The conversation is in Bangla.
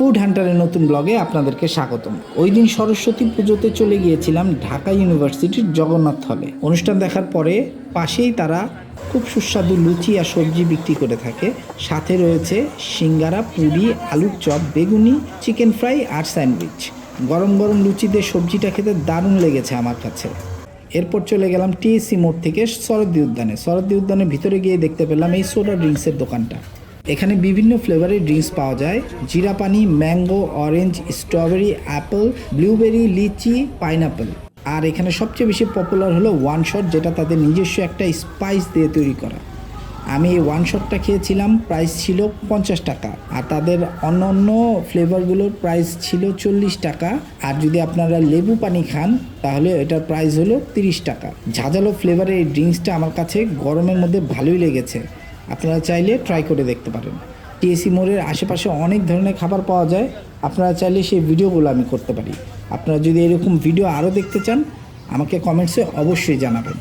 ফুড হান্টারের নতুন ব্লগে আপনাদেরকে স্বাগতম। ওই দিন সরস্বতী পুজোতে চলে গিয়েছিলাম ঢাকা ইউনিভার্সিটির জগন্নাথ হলে। অনুষ্ঠান দেখার পরে পাশেই তারা খুব সুস্বাদু লুচি আর সবজি বিক্রি করে থাকে। সাথে রয়েছে সিঙ্গারা, পুরি, আলুর চপ, বেগুনি, চিকেন ফ্রাই আর স্যান্ডউইচ। গরম গরম লুচিতে সবজিটা খেতে দারুণ লেগেছে আমার কাছে। এরপর চলে গেলাম টিএসসি মোড় থেকে শরদ্দি উদ্যানে। শরদ্দি উদ্যানের ভিতরে গিয়ে দেখতে পেলাম এই সোডা ড্রিঙ্কসের দোকানটা। এখানে বিভিন্ন ফ্লেভারের ড্রিঙ্কস পাওয়া যায়, জিরা পানি, mango, orange, strawberry, apple, blueberry, লিচি, পাইনাপেল। আর এখানে সবচেয়ে বেশি পপুলার হলো ওয়ান শট, যেটা তাদের নিজস্ব একটা স্পাইস দিয়ে তৈরি করা। আমি এই ওয়ান শটটা খেয়েছিলাম, প্রাইস ছিল 50 টাকা। আর তাদের অন্য অন্য ফ্লেভারগুলোর প্রাইস ছিল 40 টাকা। আর যদি আপনারা লেবু পানি খান তাহলে এটার প্রাইস হলো 30 টাকা। ঝাঁঝালো ফ্লেভারের এই ড্রিঙ্কসটা আমার কাছে গরমের মধ্যে ভালোই লেগেছে। আপনারা চাইলে ট্রাই করে দেখতে পারেন। টিএসসি মোড়ের আশেপাশে অনেক ধরনের খাবার পাওয়া যায়, আপনারা চাইলে সেই ভিডিওগুলো আমি করতে পারি। আপনারা যদি এরকম ভিডিও আরও দেখতে চান আমাকে কমেন্টসে অবশ্যই জানাবেন।